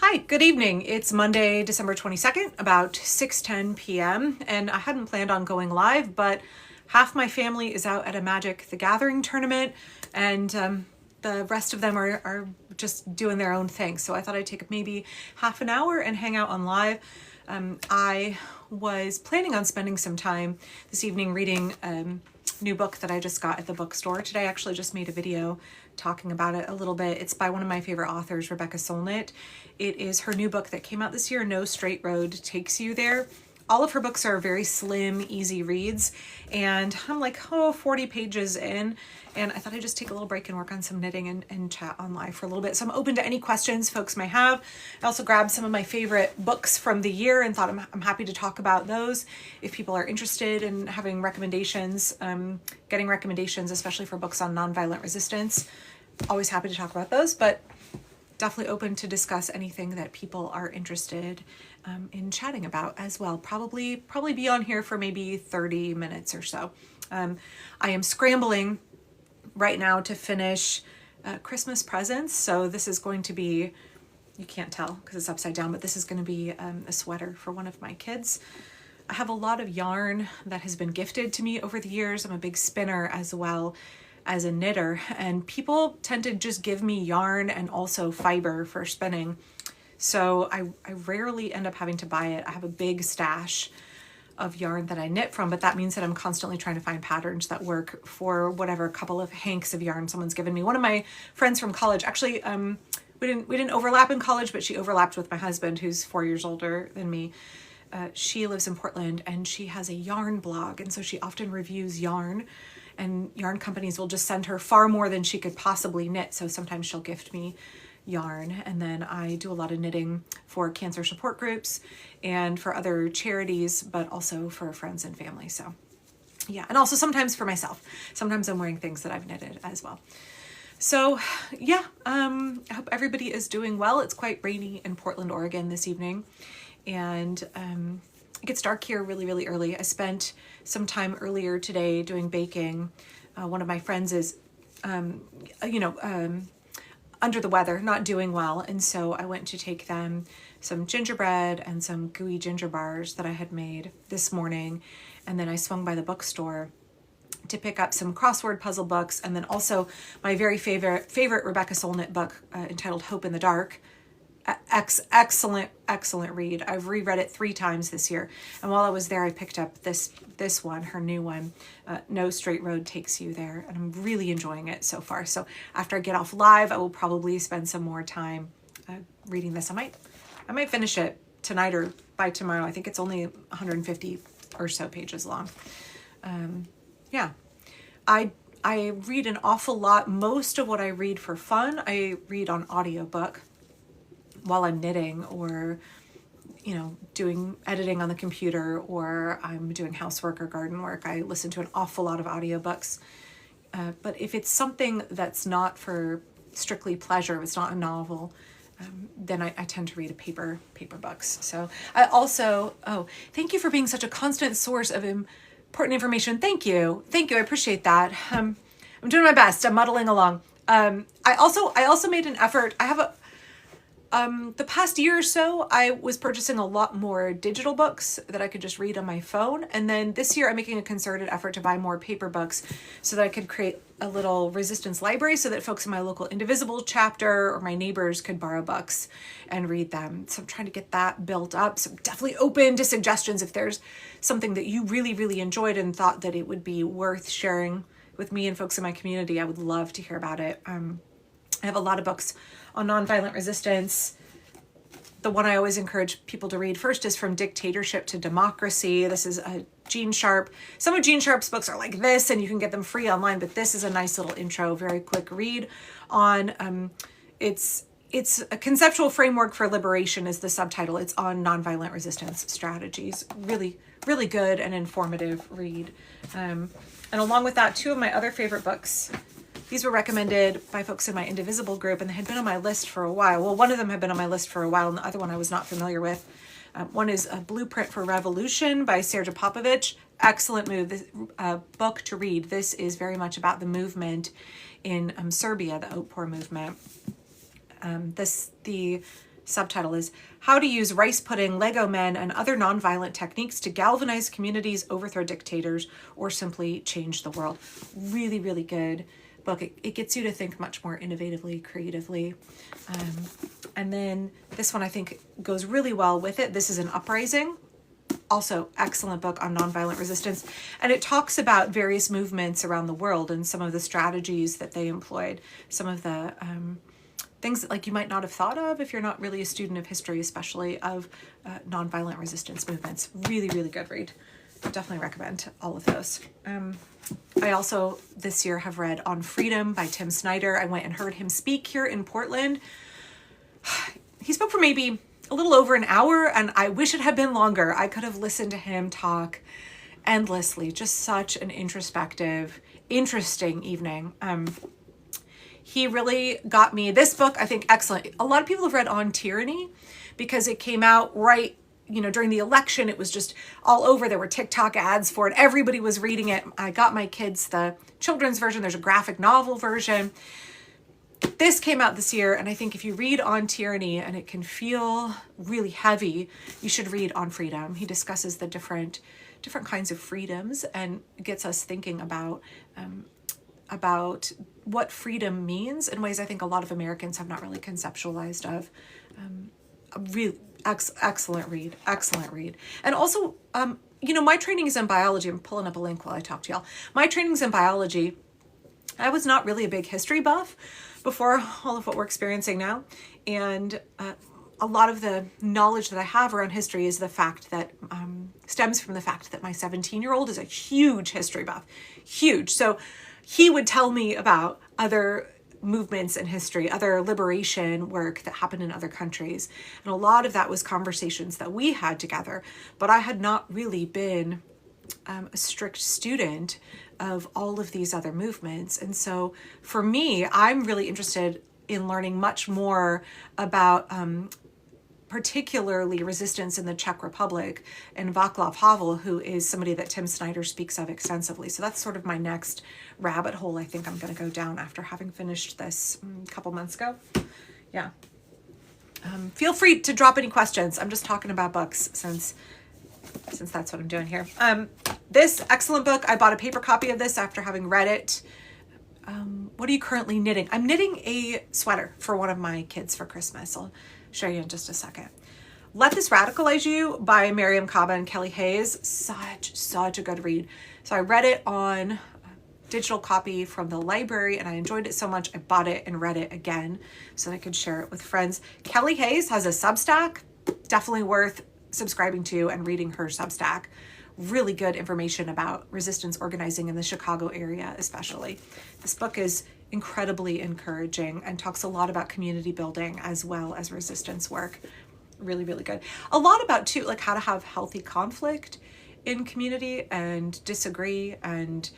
Hi, good evening. It's Monday, December 22nd, about 6:10 p.m. and I hadn't planned on going live, but half my family is out at a Magic the Gathering tournament and the rest of them are just doing their own thing. So I thought I'd take maybe half an hour and hang out on live. I was planning on spending some time this evening reading a new book that I just got at the bookstore. Today I actually just made a video talking about it a little bit. It's by one of my favorite authors, Rebecca Solnit. It is her new book that came out this year, No Straight Road Takes You There. All of her books are very slim, easy reads, and I'm like, 40 pages in, and I thought I'd just take a little break and work on some knitting and chat on live for a little bit. So I'm open to any questions folks may have. I also grabbed some of my favorite books from the year and thought I'm happy to talk about those if people are interested in having recommendations, getting recommendations, especially for books on nonviolent resistance. Always happy to talk about those, but definitely open to discuss anything that people are interested in chatting about as well. Probably be on here for maybe 30 minutes or so. I am scrambling right now to finish Christmas presents. So this is going to be, you can't tell because it's upside down, but this is going to be a sweater for one of my kids. I have a lot of yarn that has been gifted to me over the years. I'm a big spinner as well as a knitter, and people tend to just give me yarn and also fiber for spinning. So I rarely end up having to buy it. I have a big stash of yarn that I knit from, but that means that I'm constantly trying to find patterns that work for whatever couple of hanks of yarn someone's given me. One of my friends from college, actually, we didn't overlap in college, but she overlapped with my husband, who's 4 years older than me. She lives in Portland and she has a yarn blog, and so she often reviews yarn, and yarn companies will just send her far more than she could possibly knit. So sometimes she'll gift me yarn, and then I do a lot of knitting for cancer support groups and for other charities, but also for friends and family. So yeah, and also sometimes for myself. Sometimes I'm wearing things that I've knitted as well. So yeah, I hope everybody is doing well. It's quite rainy in Portland, Oregon this evening, and it gets dark here really, really early. I spent some time earlier today doing baking. One of my friends is, under the weather, not doing well. And so I went to take them some gingerbread and some gooey ginger bars that I had made this morning. And then I swung by the bookstore to pick up some crossword puzzle books. And then also my very favorite Rebecca Solnit book entitled Hope in the Dark. Excellent read. I've reread it 3 times this year, and while I was there I picked up this one, her new one, No Straight Road Takes You There, and I'm really enjoying it so far. So after I get off live, I will probably spend some more time reading this. I might finish it tonight or by tomorrow. I think it's only 150 or so pages long. Yeah, I read an awful lot. Most of what I read for fun, I read on audiobook while I'm knitting or, doing editing on the computer, or I'm doing housework or garden work. I listen to an awful lot of audiobooks. But if it's something that's not for strictly pleasure, if it's not a novel, then I tend to read paper books. So I also, thank you for being such a constant source of important information. Thank you. I appreciate that. I'm doing my best. I'm muddling along. I also made an effort. I have the past year or so, I was purchasing a lot more digital books that I could just read on my phone. And then this year I'm making a concerted effort to buy more paper books so that I could create a little resistance library so that folks in my local Indivisible chapter or my neighbors could borrow books and read them. So I'm trying to get that built up. So I'm definitely open to suggestions if there's something that you really, really enjoyed and thought that it would be worth sharing with me and folks in my community. I would love to hear about it. I have a lot of books on nonviolent resistance. The one I always encourage people to read first is From Dictatorship to Democracy. This is Gene Sharp. Some of Gene Sharp's books are like this, and you can get them free online, but this is a nice little intro, very quick read on, it's a conceptual framework for liberation is the subtitle. It's on nonviolent resistance strategies. Really, really good and informative read. And along with that, 2 of my other favorite books, these were recommended by folks in my Indivisible group, and they had been on my list for a while. Well, one of them had been on my list for a while, and the other one I was not familiar with. One is A Blueprint for Revolution by Sergej Popovich. Excellent book to read. This is very much about the movement in Serbia, the Otpor movement. The Subtitle is How to Use Rice Pudding, Lego Men, and Other Nonviolent Techniques to Galvanize Communities, Overthrow Dictators, or Simply Change the World. Really, really good book. It gets you to think much more innovatively, creatively. And then this one I think goes really well with it. This is An Uprising. Also excellent book on nonviolent resistance. And it talks about various movements around the world and some of the strategies that they employed, some of the things that like you might not have thought of if you're not really a student of history, especially of nonviolent resistance movements. Really, really good read. Definitely recommend all of those. I also this year have read On Freedom by Tim Snyder. I went and heard him speak here in Portland. He spoke for maybe a little over an hour, and I wish it had been longer. I could have listened to him talk endlessly. Just such an introspective, interesting evening. He really got me. This book, I think, excellent. A lot of people have read On Tyranny because it came out right, during the election. It was just all over. There were TikTok ads for it. Everybody was reading it. I got my kids the children's version. There's a graphic novel version. This came out this year, and I think if you read On Tyranny and it can feel really heavy, you should read On Freedom. He discusses the different kinds of freedoms and gets us thinking about what freedom means in ways I think a lot of Americans have not really conceptualized of. A really excellent read. And also, my training is in biology. I'm pulling up a link while I talk to y'all. My training's in biology. I was not really a big history buff before all of what we're experiencing now. And a lot of the knowledge that I have around history is the fact that stems from the fact that my 17-year-old is a huge history buff. Huge. So he would tell me about other movements in history, other liberation work that happened in other countries. And a lot of that was conversations that we had together. But I had not really been a strict student of all of these other movements. And so for me, I'm really interested in learning much more about particularly resistance in the Czech Republic and Václav Havel, who is somebody that Tim Snyder speaks of extensively. So that's sort of my next rabbit hole I think I'm going to go down after having finished this a couple months ago. Yeah. Feel free to drop any questions. I'm just talking about books since that's what I'm doing here. This excellent book, I bought a paper copy of this after having read it. What are you currently knitting? I'm knitting a sweater for one of my kids for Christmas. I'll show you in just a second. Let This Radicalize You by Miriam Kaba and Kelly Hayes. Such a good read. So I read it on digital copy from the library and I enjoyed it so much I bought it and read it again so that I could share it with friends. Kelly Hayes has a Substack. Definitely worth subscribing to and reading her Substack. Really good information about resistance organizing in the Chicago area especially. This book is incredibly encouraging and talks a lot about community building as well as resistance work. Really, really good. A lot about too, like how to have healthy conflict in community and disagree and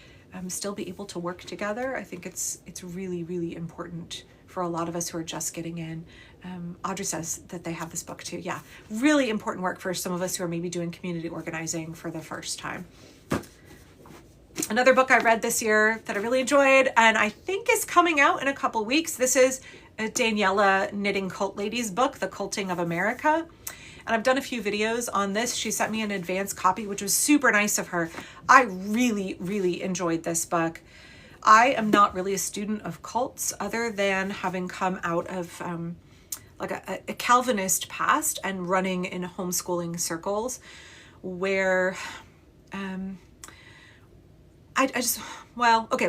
still be able to work together. I think it's really, really important for a lot of us who are just getting in. Audrey says that they have this book too. Yeah, really important work for some of us who are maybe doing community organizing for the first time. Another book I read this year that I really enjoyed and I think is coming out in a couple weeks. This is Daniela Knitting Cult Lady's book, The Culting of America. And I've done a few videos on this. She sent me an advance copy, which was super nice of her. I really, really enjoyed this book. I am not really a student of cults other than having come out of like a Calvinist past and running in homeschooling circles where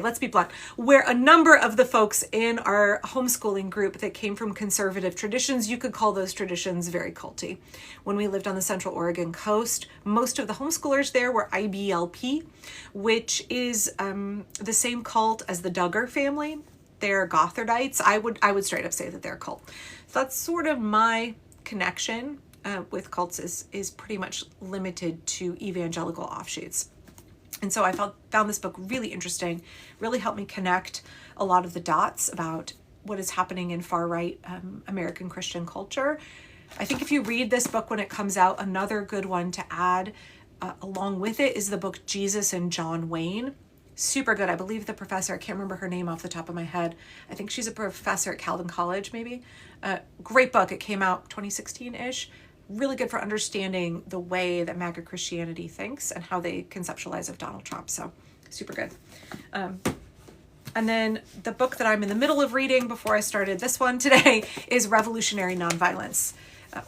let's be blunt, where a number of the folks in our homeschooling group that came from conservative traditions, you could call those traditions very culty. When we lived on the Central Oregon coast, most of the homeschoolers there were IBLP, which is the same cult as the Duggar family. They're Gothardites. I would straight up say that they're a cult. So that's sort of my connection with cults is pretty much limited to evangelical offshoots. And so I found this book really interesting, really helped me connect a lot of the dots about what is happening in far-right American Christian culture. I think if you read this book when it comes out, another good one to add along with it is the book Jesus and John Wayne. Super good. I believe the professor, I can't remember her name off the top of my head. I think she's a professor at Calvin College, maybe. Great book. It came out 2016-ish. Really good for understanding the way that MAGA Christianity thinks and how they conceptualize of Donald Trump. So super good. And then the book that I'm in the middle of reading before I started this one today is Revolutionary Nonviolence,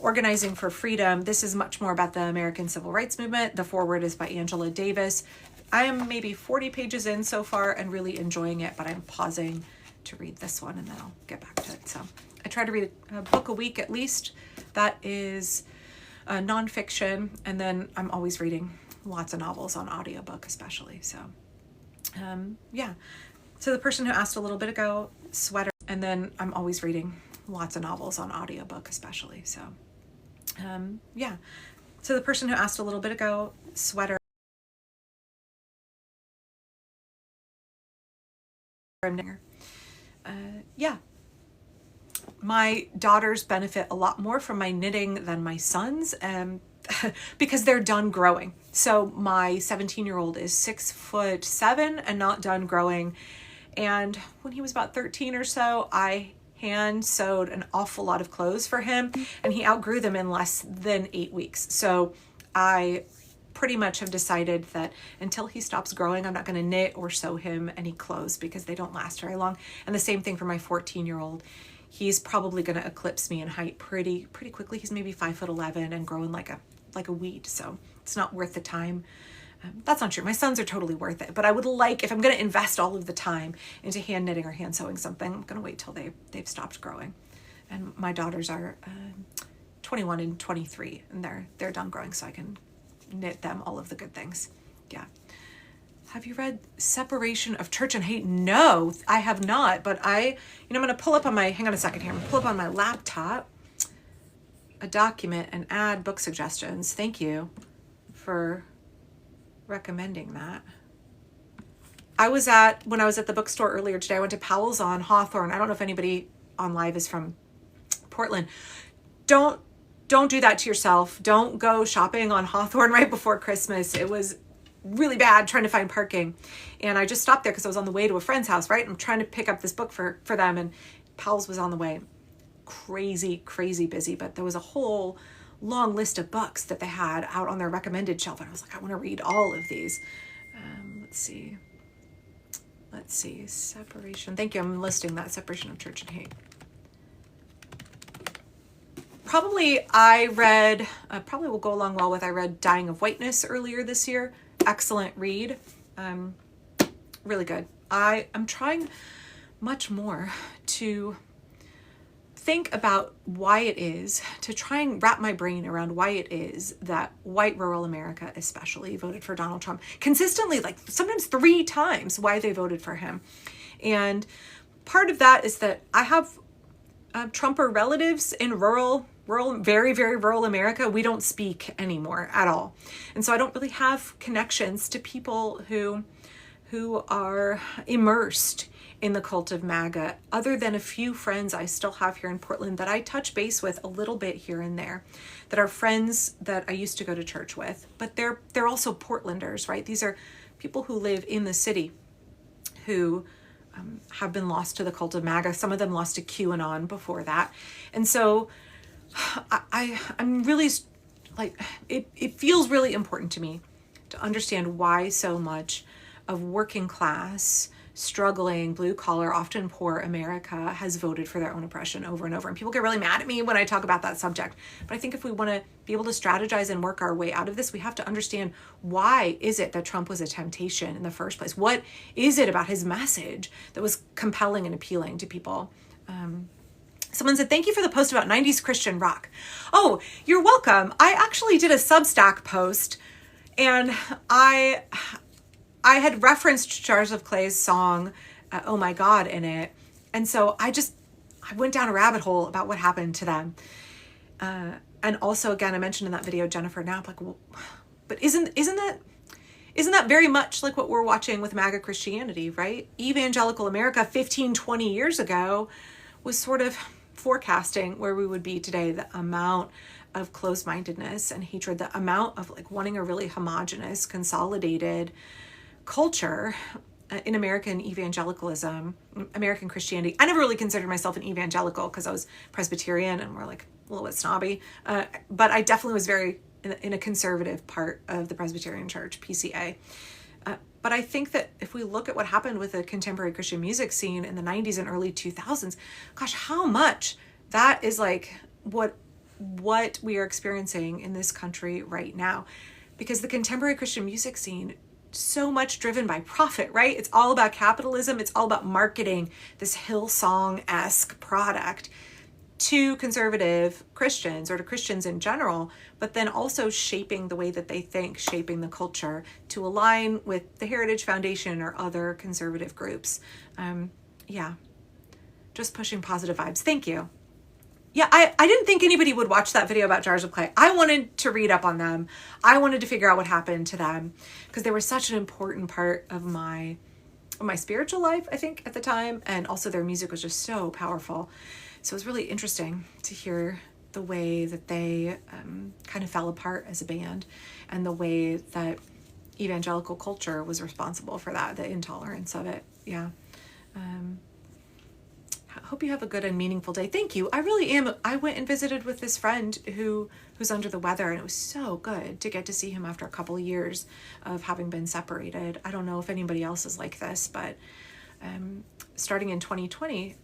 Organizing for Freedom. This is much more about the American Civil Rights Movement. The foreword is by Angela Davis. I am maybe 40 pages in so far and really enjoying it, but I'm pausing to read this one and then I'll get back to it. So I try to read a book a week at least. That is nonfiction. And then I'm always reading lots of novels on audiobook especially. So yeah. So the person who asked a little bit ago, sweater. And then I'm always reading lots of novels on audiobook especially. So yeah. So the person who asked a little bit ago, sweater. Yeah. My daughters benefit a lot more from my knitting than my sons, because they're done growing. So my 17-year-old is 6'7" and not done growing. And when he was about 13 or so, I hand sewed an awful lot of clothes for him and he outgrew them in less than 8 weeks. So I pretty much have decided that until he stops growing, I'm not going to knit or sew him any clothes because they don't last very long. And the same thing for my 14-year-old. He's probably going to eclipse me in height pretty quickly. He's maybe 5'11" and growing like a weed. So it's not worth the time. That's not true. My sons are totally worth it, but I would like, if I'm going to invest all of the time into hand knitting or hand sewing something, I'm going to wait till they've stopped growing. And my daughters are 21 and 23 and they're done growing, so I can knit them all of the good things. Yeah. Have you read Separation of Church and Hate? No, I have not, but I'm going to pull up on my, hang on a second here. I'm going to pull up on my laptop a document and add book suggestions. Thank you for recommending that. When I was at the bookstore earlier today, I went to Powell's on Hawthorne. I don't know if anybody on live is from Portland. Don't do that to yourself. Don't go shopping on Hawthorne right before Christmas. It was really bad trying to find parking. And I just stopped there because I was on the way to a friend's house, right? I'm trying to pick up this book for them, and Powell's was on the way. Crazy busy, but there was a whole long list of books that they had out on their recommended shelf. And I was like, I want to read all of these. Let's see. Separation. Thank you. I'm listing that, Separation of Church and Hate. Probably will go along well with, I read Dying of Whiteness earlier this year. Excellent read. Really good. I am trying much more to think about why it is, to try and wrap my brain around why it is that white rural America especially voted for Donald Trump consistently, like sometimes 3 times, why they voted for him. And part of that is that I have Trumper relatives in rural, very rural America. We don't speak anymore at all. And so I don't really have connections to people who are immersed in the cult of MAGA, other than a few friends I still have here in Portland that I touch base with a little bit here and there, that are friends that I used to go to church with, but they're also Portlanders, right? These are people who live in the city who have been lost to the cult of MAGA. Some of them lost to QAnon before that. And so I'm really like, it feels really important to me to understand why so much of working class, struggling, blue collar, often poor America has voted for their own oppression over and over. And people get really mad at me when I talk about that subject. But I think if we want to be able to strategize and work our way out of this, we have to understand, why is it that Trump was a temptation in the first place? What is it about his message that was compelling and appealing to people? Someone said, thank you for the post about 90s Christian rock. Oh, you're welcome. I actually did a Substack post, and I had referenced Jars of Clay's song, Oh My God, in it. And so I went down a rabbit hole about what happened to them. And also, again, I mentioned in that video, Jennifer Knapp, like, well, but isn't that very much like what we're watching with MAGA Christianity, right? Evangelical America 15, 20 years ago was sort of forecasting where we would be today, the amount of closed-mindedness and hatred, the amount of like wanting a really homogenous, consolidated culture. in American evangelicalism, American Christianity. I never really considered myself an evangelical because I was Presbyterian and we're like a little bit snobby. But I definitely was very in a conservative part of the Presbyterian Church, PCA. But I think that if we look at what happened with the contemporary Christian music scene in the 90s and early 2000s, gosh, how much that is like what we are experiencing in this country right now. Because the contemporary Christian music scene, so much driven by profit, right? It's all about capitalism. It's all about marketing this Hillsong-esque product to conservative Christians or to Christians in general, but then also shaping the way that they think, shaping the culture to align with the Heritage Foundation or other conservative groups. Yeah, just pushing positive vibes. Thank you. Yeah, I didn't think anybody would watch that video about jars of clay. I wanted to read up on them. I wanted to figure out what happened to them because they were such an important part of my spiritual life, I think, at the time. And also their music was just so powerful. So it was really interesting to hear the way that they kind of fell apart as a band and the way that evangelical culture was responsible for that, the intolerance of it. Yeah. I hope you have a good and meaningful day. Thank you. I really am. I went and visited with this friend who's under the weather, and it was so good to get to see him after a couple of years of having been separated. I don't know if anybody else is like this, but starting in 2020,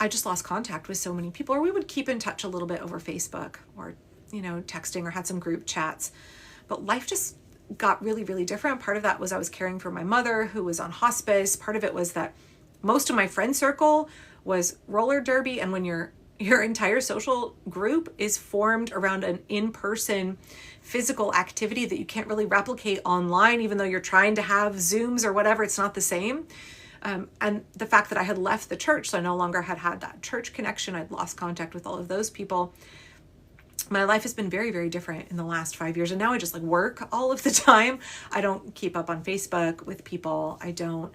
I just lost contact with so many people, or we would keep in touch a little bit over Facebook or, texting or had some group chats. But life just got really, really different. Part of that was I was caring for my mother who was on hospice. Part of it was that most of my friend circle was roller derby. And when your entire social group is formed around an in-person physical activity that you can't really replicate online, even though you're trying to have Zooms or whatever, it's not the same. And the fact that I had left the church, so I no longer had that church connection. I'd lost contact with all of those people. My life has been very, very different in the last 5 years. And now I just work all of the time. I don't keep up on Facebook with people. I don't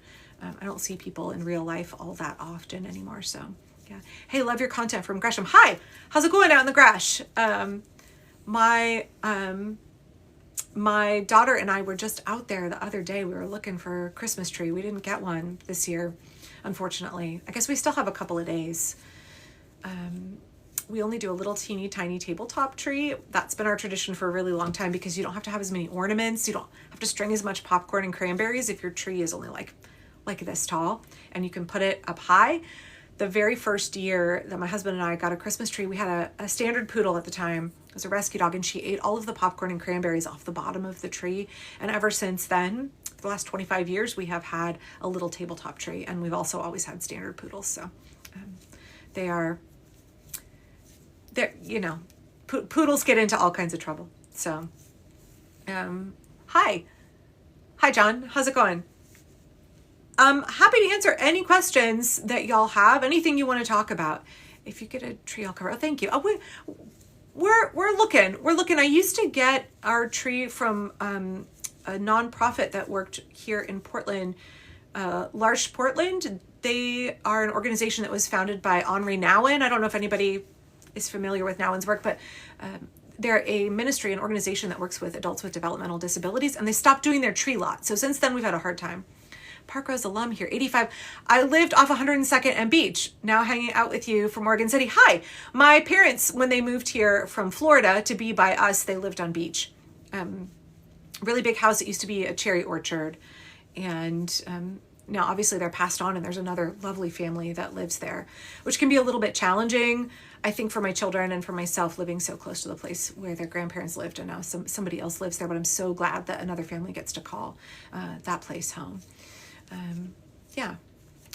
see people in real life all that often anymore. So yeah. Hey, love your content from Gresham. Hi, how's it going out in the Gresh? My daughter and I were just out there the other day. We were looking for a Christmas tree. We didn't get one this year, unfortunately. I guess we still have a couple of days. We only do a little teeny tiny tabletop tree. That's been our tradition for a really long time because you don't have to have as many ornaments. You don't have to string as much popcorn and cranberries if your tree is only like this tall, and you can put it up high. The very first year that my husband and I got a Christmas tree, we had a standard poodle at the time. It was a rescue dog, and she ate all of the popcorn and cranberries off the bottom of the tree. And ever since then, for the last 25 years, we have had a little tabletop tree, and we've also always had standard poodles. So poodles get into all kinds of trouble. So, hi, John, how's it going? I'm happy to answer any questions that y'all have, anything you want to talk about. If you get a tree, I'll cover it. Oh, thank you. Oh, we're looking. I used to get our tree from a nonprofit that worked here in Portland, L'Arche Portland. They are an organization that was founded by Henri Nouwen. I don't know if anybody is familiar with Nouwen's work, but they're a ministry, an organization that works with adults with developmental disabilities, and they stopped doing their tree lot. So since then, we've had a hard time. Parkrose alum here, 85. I lived off 102nd and Beach, now hanging out with you from Morgan City. Hi, my parents, when they moved here from Florida to be by us, they lived on Beach. Really big house. It used to be a cherry orchard. And now obviously they're passed on, and there's another lovely family that lives there, which can be a little bit challenging, I think, for my children and for myself, living so close to the place where their grandparents lived, and now somebody else lives there. But I'm so glad that another family gets to call that place home. Yeah.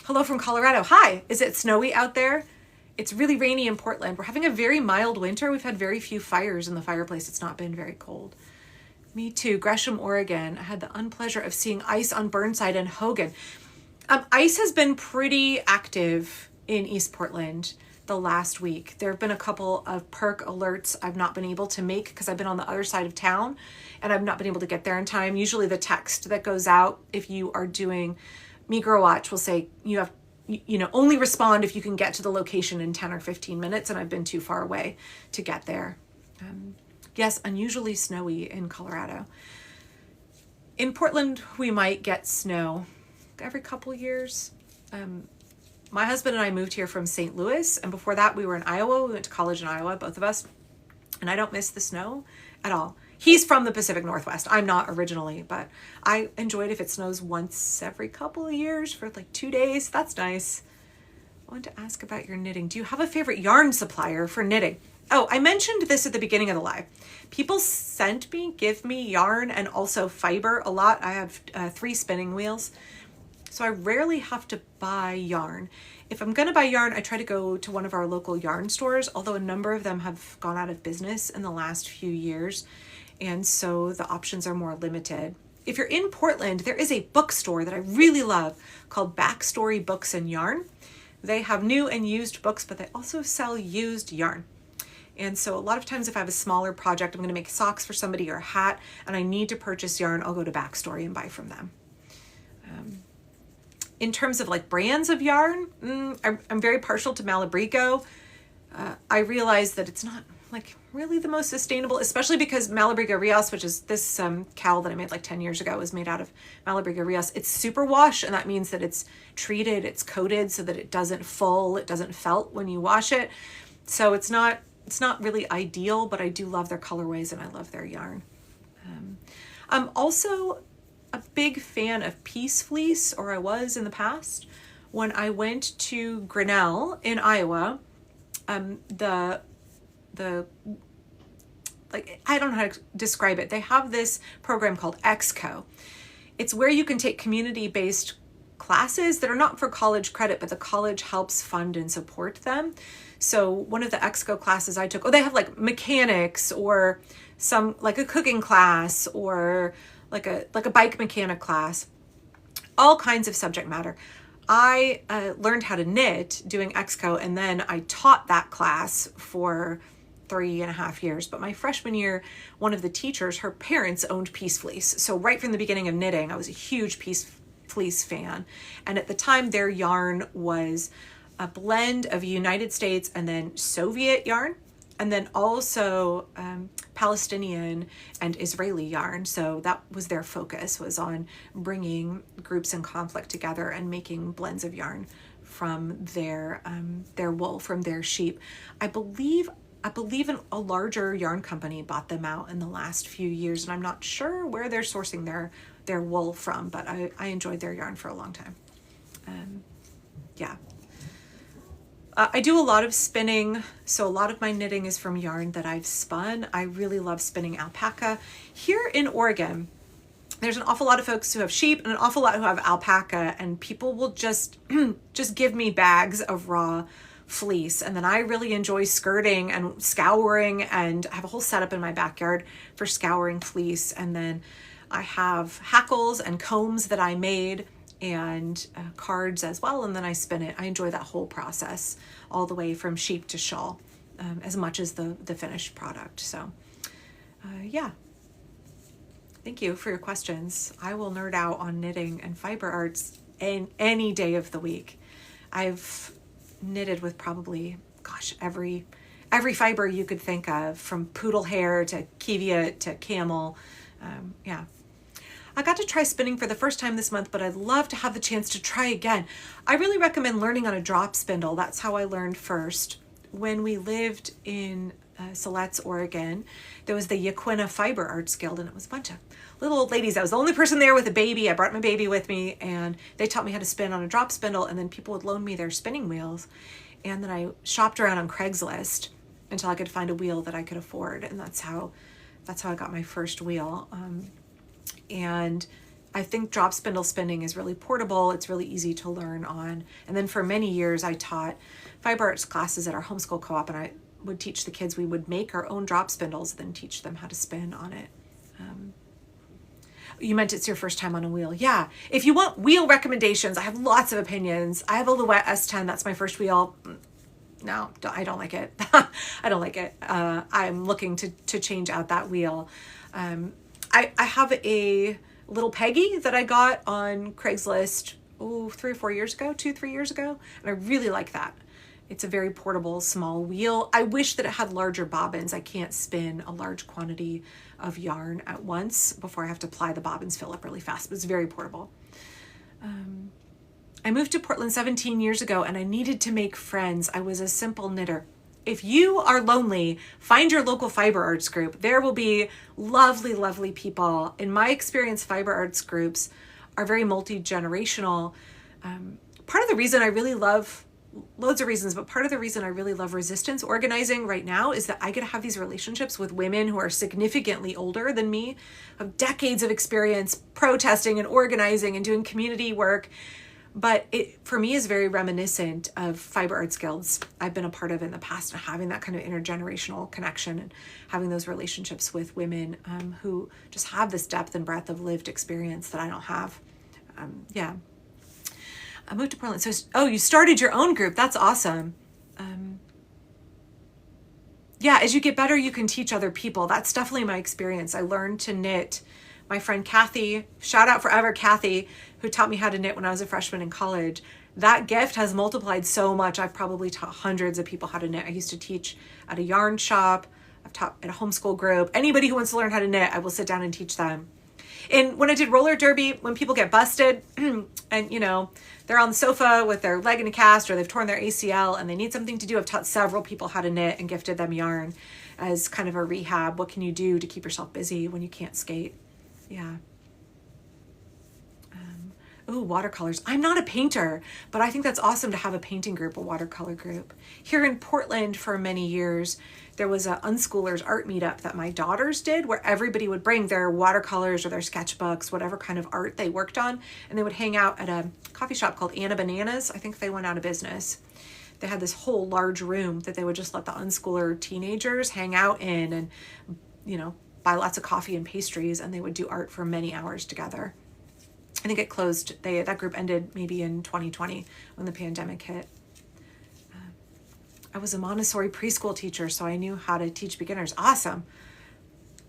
Hello from Colorado. Hi. Is it snowy out there? It's really rainy in Portland. We're having a very mild winter. We've had very few fires in the fireplace. It's not been very cold. Me too. Gresham, Oregon. I had the unpleasure of seeing ice on Burnside and Hogan. Ice has been pretty active in East Portland the last week. There have been a couple of perk alerts I've not been able to make because I've been on the other side of town and I've not been able to get there in time. Usually the text that goes out if you are doing Me Grow Watch will say you have, only respond if you can get to the location in 10 or 15 minutes, and I've been too far away to get there. Yes, unusually snowy in Colorado. In Portland, we might get snow every couple years. My husband and I moved here from St. Louis, and before that we were in Iowa. We went to college in Iowa, both of us, and I don't miss the snow at all. He's from the Pacific Northwest. I'm not originally, but I enjoyed if it snows once every couple of years for like 2 days. That's nice. I wanted to ask about your knitting. Do you have a favorite yarn supplier for knitting? Oh, I mentioned this at the beginning of the live. People give me yarn and also fiber a lot. I have 3 spinning wheels, so I rarely have to buy yarn. If I'm gonna buy yarn, I try to go to one of our local yarn stores, although a number of them have gone out of business in the last few years, and so the options are more limited. If you're in Portland, there is a bookstore that I really love called Backstory Books and Yarn. They have new and used books, but they also sell used yarn. And so a lot of times if I have a smaller project, I'm going to make socks for somebody or a hat, and I need to purchase yarn, I'll go to Backstory and buy from them. In terms of like brands of yarn, I'm very partial to Malabrigo. I realize that it's not like really the most sustainable, especially because Malabrigo Rios, which is this cowl that I made like 10 years ago, is made out of Malabrigo Rios. It's super wash, and that means that it's treated, it's coated so that it doesn't felt when you wash it. So it's not really ideal, but I do love their colorways and I love their yarn. I'm also a big fan of Peace Fleece, or I was in the past. When I went to Grinnell in Iowa, like, I don't know how to describe it. They have this program called EXCO. It's where you can take community-based classes that are not for college credit, but the college helps fund and support them. So one of the EXCO classes I took, they have like mechanics, or some like a cooking class, or like a bike mechanic class, all kinds of subject matter. I learned how to knit doing EXCO, and then I taught that class for 3.5 years. But my freshman year, one of the teachers, her parents owned Peace Fleece. So right from the beginning of knitting, I was a huge Peace Fleece fan. And at the time, their yarn was a blend of United States and then Soviet yarn, and then also Palestinian and Israeli yarn. So that was their focus, was on bringing groups in conflict together and making blends of yarn from their wool, from their sheep. I believe a larger yarn company bought them out in the last few years, and I'm not sure where they're sourcing their wool from, but I enjoyed their yarn for a long time. Yeah. I do a lot of spinning, so a lot of my knitting is from yarn that I've spun. I really love spinning alpaca. Here in Oregon, there's an awful lot of folks who have sheep and an awful lot who have alpaca, and people will just give me bags of raw fleece. And then I really enjoy skirting and scouring, and I have a whole setup in my backyard for scouring fleece. And then I have hackles and combs that I made, and cards as well, and then I spin it. I enjoy that whole process all the way from sheep to shawl, as much as the finished product. So yeah, thank you for your questions. I will nerd out on knitting and fiber arts any day of the week. I've knitted with probably, gosh, every fiber you could think of, from poodle hair to Kevia to camel. Yeah. I got to try spinning for the first time this month, but I'd love to have the chance to try again. I really recommend learning on a drop spindle. That's how I learned first. When we lived in Siletz, Oregon, there was the Yaquina Fiber Arts Guild, and it was a bunch of little old ladies. I was the only person there with a baby. I brought my baby with me, and they taught me how to spin on a drop spindle, and then people would loan me their spinning wheels. And then I shopped around on Craigslist until I could find a wheel that I could afford, and that's how I got my first wheel. And I think drop spindle spinning is really portable. It's really easy to learn on. And then for many years, I taught fiber arts classes at our homeschool co-op, and I would teach the kids. We would make our own drop spindles, then teach them how to spin on it. You meant it's your first time on a wheel. Yeah. If you want wheel recommendations, I have lots of opinions. I have a Louette S10. That's my first wheel. No, I don't like it. I don't like it. I'm looking to change out that wheel. I have a little Peggy that I got on Craigslist 3 years ago, and I really like that. It's a very portable, small wheel. I wish that it had larger bobbins. I can't spin a large quantity of yarn at once before I have to apply the bobbins, fill up really fast, but it's very portable. I moved to Portland 17 years ago and I needed to make friends. I was a simple knitter. If you are lonely, find your local fiber arts group. There will be lovely, lovely people. In my experience, fiber arts groups are very multi-generational. Part of the reason I really love, loads of reasons, but part of the reason I really love resistance organizing right now is that I get to have these relationships with women who are significantly older than me, have decades of experience protesting and organizing and doing community work. But it, for me, is very reminiscent of fiber arts guilds I've been a part of in the past, and having that kind of intergenerational connection and having those relationships with women who just have this depth and breadth of lived experience that I don't have. Yeah. I moved to Portland. So, oh, you started your own group. That's awesome. Yeah, as you get better, you can teach other people. That's definitely my experience. I learned to knit. My friend Kathy, shout out forever Kathy, who taught me how to knit when I was a freshman in college. That gift has multiplied so much. I've probably taught hundreds of people how to knit. I used to teach at a yarn shop. I've taught at a homeschool group. Anybody who wants to learn how to knit, I will sit down and teach them. And when I did roller derby, when people get busted and, you know, they're on the sofa with their leg in a cast or they've torn their ACL and they need something to do, I've taught several people how to knit and gifted them yarn as kind of a rehab. What can you do to keep yourself busy when you can't skate? Yeah. Ooh, watercolors. I'm not a painter, but I think that's awesome to have a painting group, a watercolor group. Here in Portland for many years, there was a unschoolers art meetup that my daughters did where everybody would bring their watercolors or their sketchbooks, whatever kind of art they worked on, and they would hang out at a coffee shop called Anna Bananas. I think they went out of business. They had this whole large room that they would just let the unschooler teenagers hang out in and, you know, buy lots of coffee and pastries, and they would do art for many hours together. I think it closed, that group ended maybe in 2020 when the pandemic hit. I was a Montessori preschool teacher, so I knew how to teach beginners. Awesome.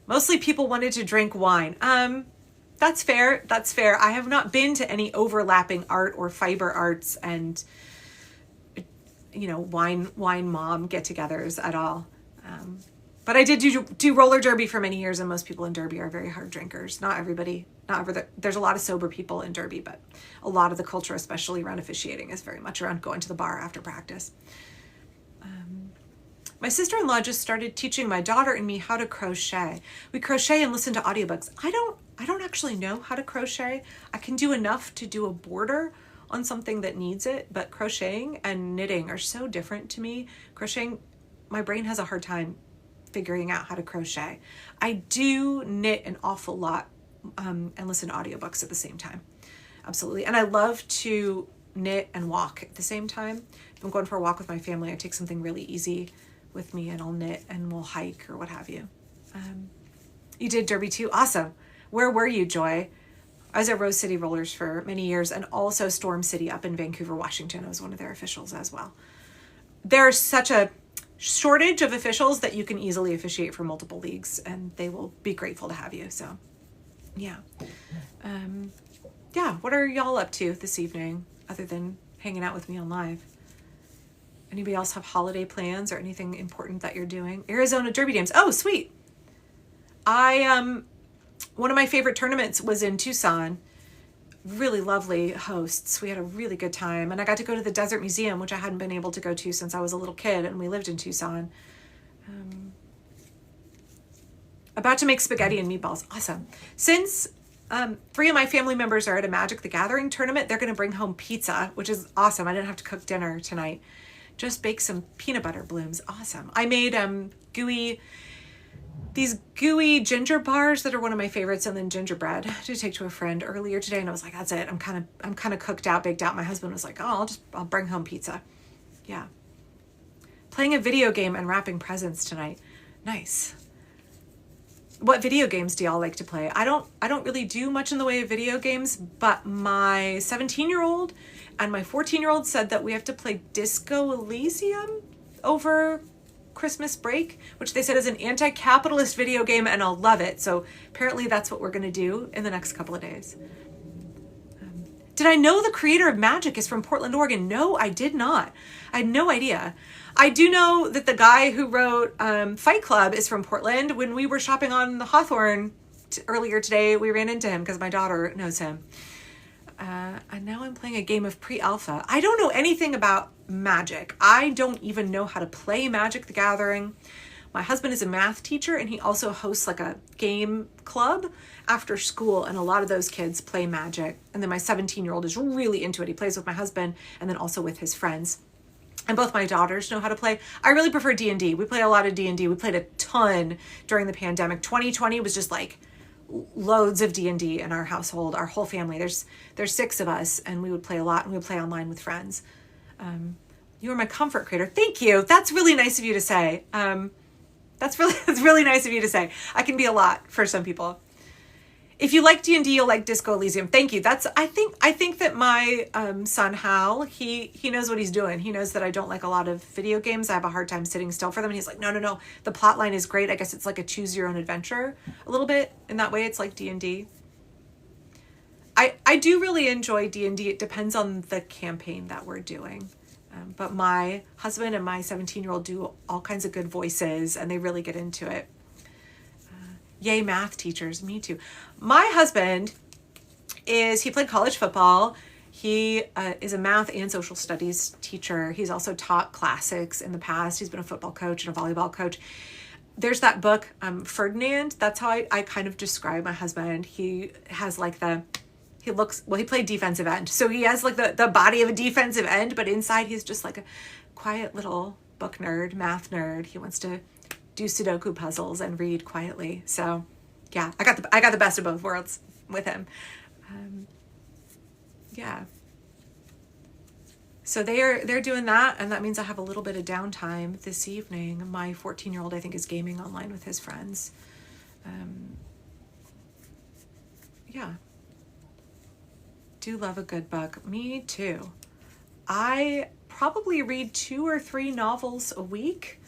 Mostly people wanted to drink wine. That's fair. That's fair. I have not been to any overlapping art or fiber arts and, you know, wine mom get-togethers at all. But I did do roller derby for many years, and most people in derby are very hard drinkers. Not everybody, there's a lot of sober people in derby, but a lot of the culture, especially around officiating, is very much around going to the bar after practice. My sister-in-law just started teaching my daughter and me how to crochet. We crochet and listen to audiobooks. I don't actually know how to crochet. I can do enough to do a border on something that needs it, but crocheting and knitting are so different to me. Crocheting, my brain has a hard time figuring out how to crochet. I do knit an awful lot and listen to audiobooks at the same time. Absolutely. And I love to knit and walk at the same time. If I'm going for a walk with my family, I take something really easy with me and I'll knit and we'll hike or what have you. You did derby too? Awesome. Where were you, Joy? I was at Rose City Rollers for many years and also Storm City up in Vancouver, Washington. I was one of their officials as well. There's such a shortage of officials that you can easily officiate for multiple leagues and they will be grateful to have you. So yeah. Yeah. What are y'all up to this evening other than hanging out with me on live? Anybody else have holiday plans or anything important that you're doing? Arizona Derby Dams. Oh, sweet. One of my favorite tournaments was in Tucson. Really lovely hosts. We had a really good time. And I got to go to the Desert Museum, which I hadn't been able to go to since I was a little kid and we lived in Tucson. About to make spaghetti and meatballs. Awesome. Since 3 of my family members are at a Magic the Gathering tournament, they're going to bring home pizza, which is awesome. I didn't have to cook dinner tonight. Just bake some peanut butter blooms. Awesome. I made these gooey ginger bars that are one of my favorites, and then gingerbread to take to a friend earlier today. And I was like, that's it. I'm kind of cooked out, baked out. My husband was like, oh, I'll bring home pizza. Yeah. Playing a video game and wrapping presents tonight. Nice. What video games do y'all like to play? I don't really do much in the way of video games, but my 17-year-old and my 14-year-old said that we have to play Disco Elysium over Christmas break, which they said is an anti-capitalist video game, and I'll love it. So apparently that's what we're going to do in the next couple of days. Did I know the creator of Magic is from Portland, Oregon? No, I did not. I had no idea. I do know that the guy who wrote Fight Club is from Portland. When we were shopping on the Hawthorne earlier today, we ran into him because my daughter knows him. And now I'm playing a game of pre-alpha. I don't know anything about Magic. I don't even know how to play Magic the Gathering. My husband is a math teacher, and he also hosts like a game club after school, and a lot of those kids play Magic. And then my 17-year-old is really into it. He plays with my husband and then also with his friends. And both my daughters know how to play. I really prefer D&D. We play a lot of D&D. We played a ton during the pandemic. 2020 was just like loads of D&D in our household, our whole family. There's 6 of us, and we would play a lot, and we would play online with friends. You are my comfort creator. Thank you. That's really nice of you to say. That's really nice of you to say. I can be a lot for some people. If you like D&D, you'll like Disco Elysium. Thank you. I think that my son Hal, he knows what he's doing. He knows that I don't like a lot of video games. I have a hard time sitting still for them. And he's like, no. The plot line is great. I guess it's like a choose your own adventure a little bit. In that way, it's like D&D. I do really enjoy D&D. It depends on the campaign that we're doing. But my husband and my 17-year-old do all kinds of good voices, and they really get into it. Yay, math teachers. Me too. My husband he played college football. He is a math and social studies teacher. He's also taught classics in the past. He's been a football coach and a volleyball coach. There's that book, Ferdinand. That's how I kind of describe my husband. He has like he played defensive end. So he has like the body of a defensive end, but inside he's just like a quiet little book nerd, math nerd. He wants to do Sudoku puzzles and read quietly. So yeah, I got the best of both worlds with him. Yeah. So they're doing that, and that means I have a little bit of downtime this evening. My 14-year-old, I think, is gaming online with his friends. Yeah. Do love a good book. Me too. I probably read 2 or 3 novels a week.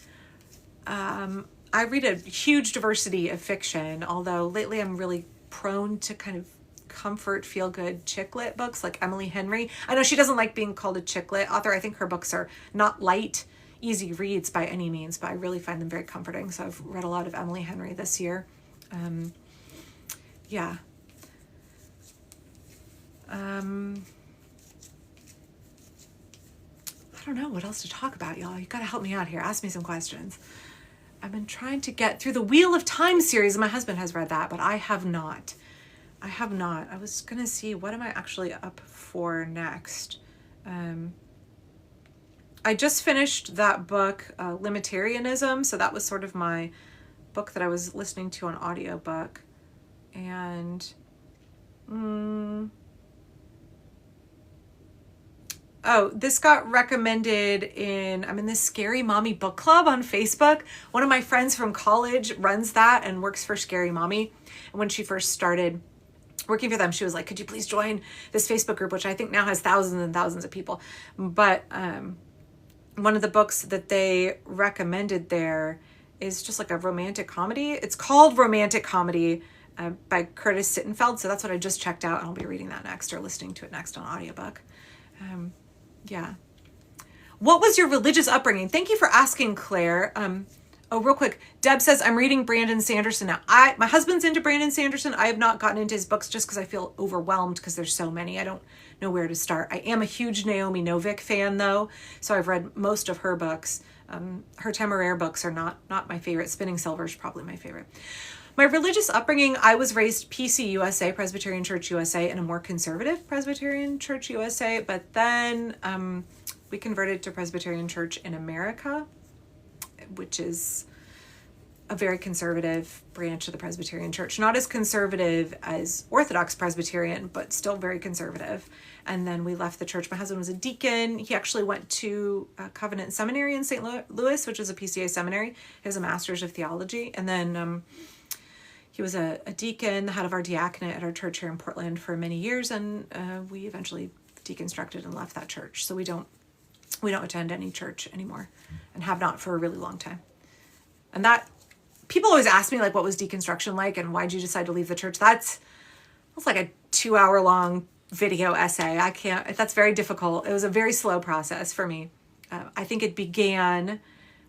I read a huge diversity of fiction, although lately I'm really prone to kind of comfort, feel-good chick lit books like Emily Henry. I know she doesn't like being called a chick lit author. I think her books are not light, easy reads by any means, but I really find them very comforting. So I've read a lot of Emily Henry this year. Yeah. I don't know what else to talk about, y'all. You gotta help me out here. Ask me some questions. I've been trying to get through the Wheel of Time series. My husband has read that, but I have not. I was gonna see, what am I actually up for next? I just finished that book, Limitarianism. So that was sort of my book that I was listening to on audiobook. And this got recommended I'm in this Scary Mommy book club on Facebook. One of my friends from college runs that and works for Scary Mommy. And when she first started working for them, she was like, could you please join this Facebook group, which I think now has thousands and thousands of people. But one of the books that they recommended there is just like a romantic comedy. It's called Romantic Comedy by Curtis Sittenfeld. So that's what I just checked out, and I'll be reading that next or listening to it next on audiobook. Yeah. What was your religious upbringing? Thank you for asking, Claire. Real quick, Deb says, I'm reading Brandon Sanderson now. My husband's into Brandon Sanderson. I have not gotten into his books just because I feel overwhelmed because there's so many. I don't know where to start. I am a huge Naomi Novik fan, though, so I've read most of her books. Her Temeraire books are not my favorite. Spinning Silver is probably my favorite. My religious upbringing, I was raised PCUSA, Presbyterian Church USA, in a more conservative Presbyterian Church USA, but then we converted to Presbyterian Church in America, which is a very conservative branch of the Presbyterian Church. Not as conservative as Orthodox Presbyterian, but still very conservative. And then we left the church. My husband was a deacon. He actually went to Covenant Seminary in St. Louis, which is a PCA seminary. He has a master's of theology. And then he was a deacon, the head of our diaconate at our church here in Portland for many years. And we eventually deconstructed and left that church. So we don't attend any church anymore and have not for a really long time. And that, people always ask me, like, what was deconstruction like and why'd you decide to leave the church? That's like a 2-hour long video essay. That's very difficult. It was a very slow process for me. I think it began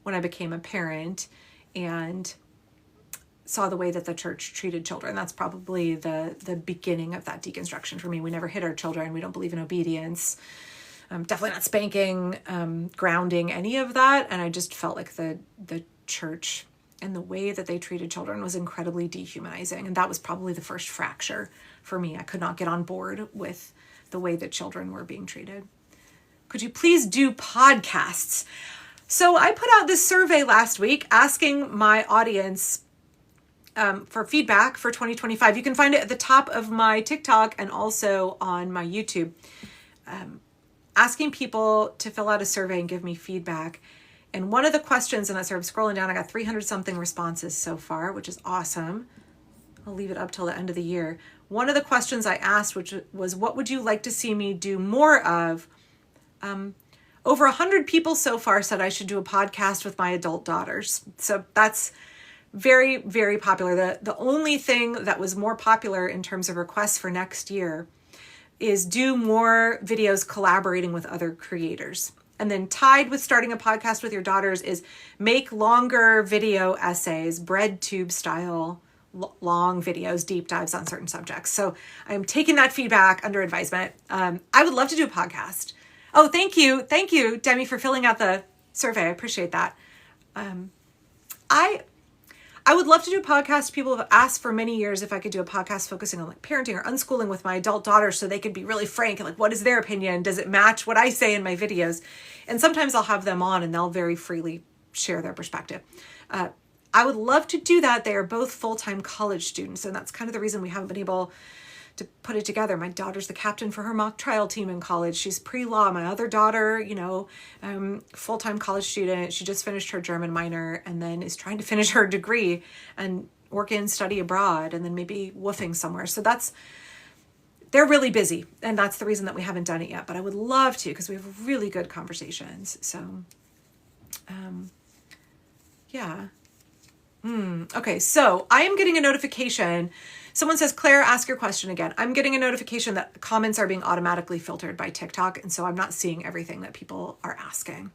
when I became a parent, and saw the way that the church treated children. That's probably the beginning of that deconstruction for me. We never hit our children. We don't believe in obedience. Definitely not spanking, grounding, any of that. And I just felt like the church and the way that they treated children was incredibly dehumanizing. And that was probably the first fracture for me. I could not get on board with the way that children were being treated. Could you please do podcasts? So I put out this survey last week asking my audience for feedback for 2025. You can find it at the top of my TikTok and also on my YouTube. Asking people to fill out a survey and give me feedback. And one of the questions in that survey, scrolling down, I got 300 something responses so far, which is awesome. I'll leave it up till the end of the year. One of the questions I asked, which was, what would you like to see me do more of? Over 100 people so far said I should do a podcast with my adult daughters. So that's very, very popular. The only thing that was more popular in terms of requests for next year is do more videos collaborating with other creators. And then tied with starting a podcast with your daughters is make longer video essays, bread tube style, long videos, deep dives on certain subjects. So I'm taking that feedback under advisement. I would love to do a podcast. Oh, thank you. Thank you, Demi, for filling out the survey. I appreciate that. I would love to do a podcast. People have asked for many years if I could do a podcast focusing on like parenting or unschooling with my adult daughters so they could be really frank and like, what is their opinion? Does it match what I say in my videos? And sometimes I'll have them on and they'll very freely share their perspective. I would love to do that. They are both full-time college students, and that's kind of the reason we haven't been able to put it together. My daughter's the captain for her mock trial team in college. She's pre-law. My other daughter, full-time college student. She just finished her German minor and then is trying to finish her degree and work and study abroad and then maybe woofing somewhere. So they're really busy, and that's the reason that we haven't done it yet. But I would love to, because we have really good conversations. So, yeah. Okay, so I am getting a notification. Someone says, Claire, ask your question again. I'm getting a notification that comments are being automatically filtered by TikTok, and so I'm not seeing everything that people are asking.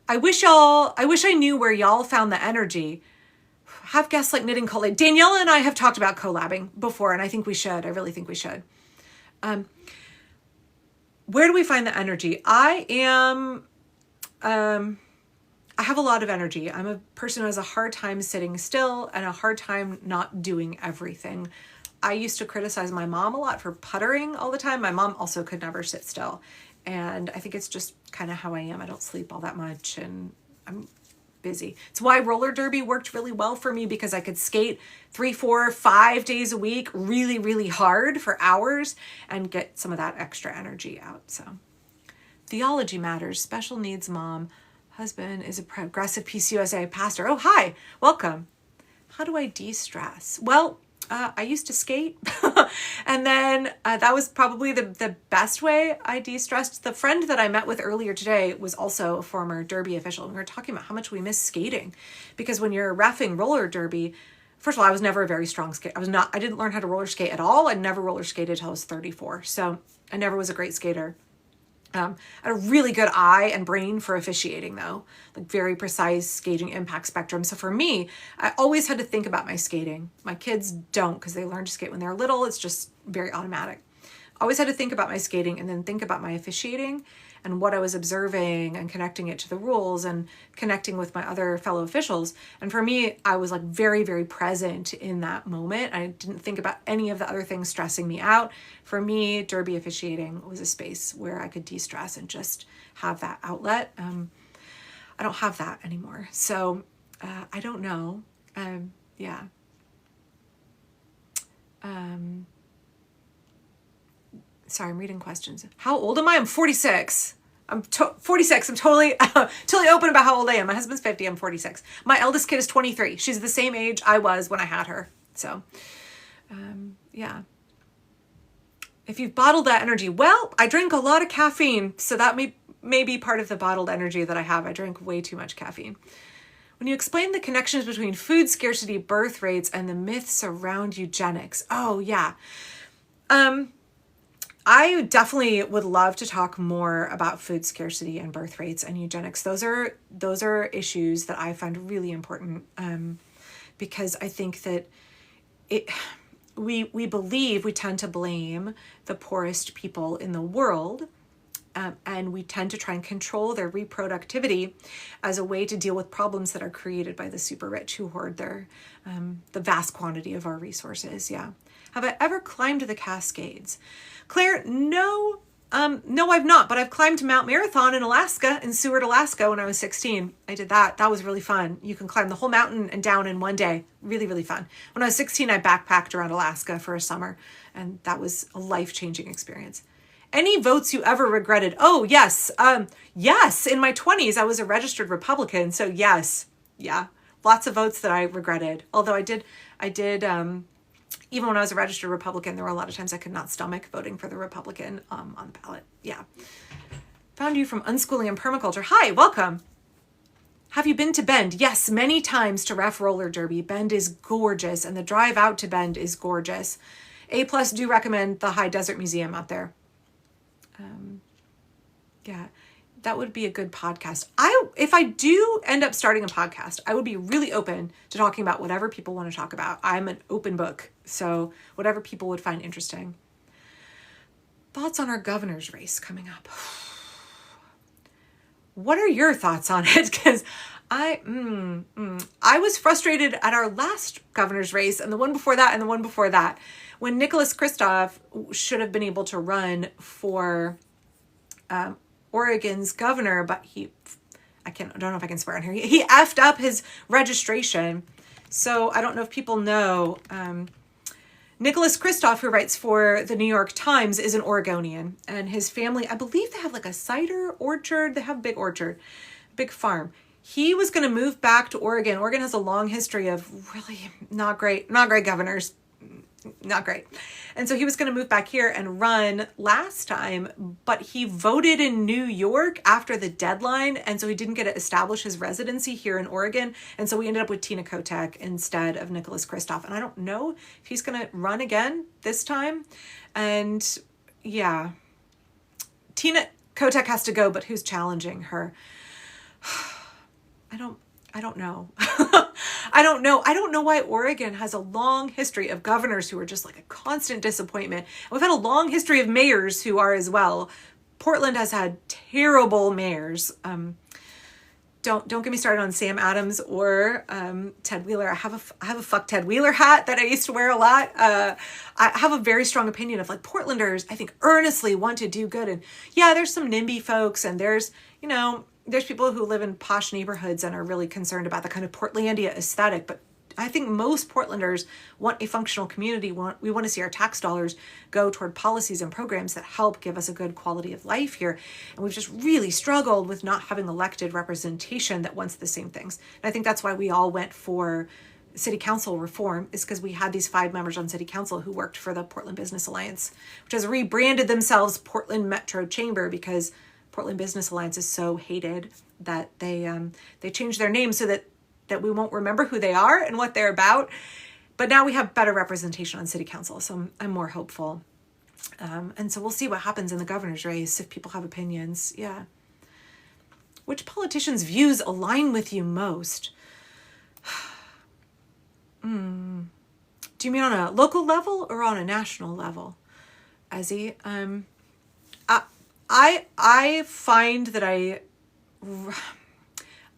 I wish I knew where y'all found the energy. Have guests like Knitting Collab. Danielle and I have talked about collabing before, and I think we should. I really think we should. Where do we find the energy? I have a lot of energy. I'm a person who has a hard time sitting still and a hard time not doing everything. I used to criticize my mom a lot for puttering all the time. My mom also could never sit still. And I think it's just kind of how I am. I don't sleep all that much and I'm busy. It's why roller derby worked really well for me, because I could skate 3, 4, 5 days a week really, really hard for hours and get some of that extra energy out. So theology matters. Special needs mom. Husband is a progressive PCUSA pastor. Oh, hi, welcome. How do I de-stress? Well, I used to skate and then that was probably the best way I de-stressed. The friend that I met with earlier today was also a former derby official. We were talking about how much we miss skating, because when you're reffing roller derby, first of all, I was never a very strong skater. I didn't learn how to roller skate at all. I never roller skated until I was 34. So I never was a great skater. I had a really good eye and brain for officiating, though, like very precise gauging impact spectrum. So for me, I always had to think about my skating. My kids don't, because they learn to skate when they're little. It's just very automatic. I always had to think about my skating and then think about my officiating and what I was observing and connecting it to the rules and connecting with my other fellow officials. And for me, I was like very, very present in that moment. I didn't think about any of the other things stressing me out. For me, derby officiating was a space where I could de-stress and just have that outlet. I don't have that anymore. So I don't know. Yeah. Sorry, I'm reading questions. How old am I? I'm 46. I'm 46. I'm totally open about how old I am. My husband's 50. I'm 46. My eldest kid is 23. She's the same age I was when I had her. So, yeah. If you've bottled that energy, well, I drink a lot of caffeine. So that may be part of the bottled energy that I have. I drink way too much caffeine. When you explain the connections between food scarcity, birth rates, and the myths around eugenics. Oh, yeah. I definitely would love to talk more about food scarcity and birth rates and eugenics. Those are issues that I find really important because I think that we tend to blame the poorest people in the world, and we tend to try and control their reproductivity as a way to deal with problems that are created by the super rich who hoard the vast quantity of our resources. Yeah. Have I ever climbed the Cascades? Claire, no. No, I've not, but I've climbed Mount Marathon in Alaska, in Seward, Alaska, when I was 16. I did that. That was really fun. You can climb the whole mountain and down in one day. Really, really fun. When I was 16, I backpacked around Alaska for a summer, and that was a life-changing experience. Any votes you ever regretted? Oh, yes. Yes, in my 20s, I was a registered Republican, so yes. Yeah, lots of votes that I regretted. Although I did, even when I was a registered Republican, there were a lot of times I could not stomach voting for the Republican on the ballot. Yeah. Found you from Unschooling and Permaculture. Hi, welcome. Have you been to Bend? Yes, many times to Ref Roller Derby. Bend is gorgeous, and the drive out to Bend is gorgeous. A+, do recommend the High Desert Museum out there. Yeah, that would be a good podcast. If I do end up starting a podcast, I would be really open to talking about whatever people want to talk about. I'm an open book, so whatever people would find interesting. Thoughts on our governor's race coming up? What are your thoughts on it? Because I was frustrated at our last governor's race and the one before that and the one before that, when Nicholas Kristof should have been able to run for Oregon's governor, but I don't know if I can swear on here. He effed up his registration. So I don't know if people know, Nicholas Kristof, who writes for the New York Times, is an Oregonian, and his family, I believe they have like a cider orchard. They have a big orchard, big farm. He was going to move back to Oregon. Oregon has a long history of really not great governors. Not great. And so he was going to move back here and run last time, but he voted in New York after the deadline. And so he didn't get to establish his residency here in Oregon. And so we ended up with Tina Kotek instead of Nicholas Kristof. And I don't know if he's going to run again this time. And yeah, Tina Kotek has to go, but who's challenging her? I don't know. I don't know. I don't know why Oregon has a long history of governors who are just like a constant disappointment. We've had a long history of mayors who are as well. Portland has had terrible mayors. Don't get me started on Sam Adams or Ted Wheeler. I have a fuck Ted Wheeler hat that I used to wear a lot. I have a very strong opinion of like Portlanders, I think, earnestly want to do good. And yeah, there's some NIMBY folks, and there's people who live in posh neighborhoods and are really concerned about the kind of Portlandia aesthetic. But I think most Portlanders want a functional community. We want to see our tax dollars go toward policies and programs that help give us a good quality of life here. And we've just really struggled with not having elected representation that wants the same things. And I think that's why we all went for city council reform, is because we had these 5 members on city council who worked for the Portland Business Alliance, which has rebranded themselves Portland Metro Chamber because Portland Business Alliance is so hated that they changed their name so that we won't remember who they are and what they're about. But now we have better representation on city council, so I'm more hopeful. And so we'll see what happens in the governor's race if people have opinions. Yeah. Which politicians' views align with you most? Do you mean on a local level or on a national level, Ezzy? I find that I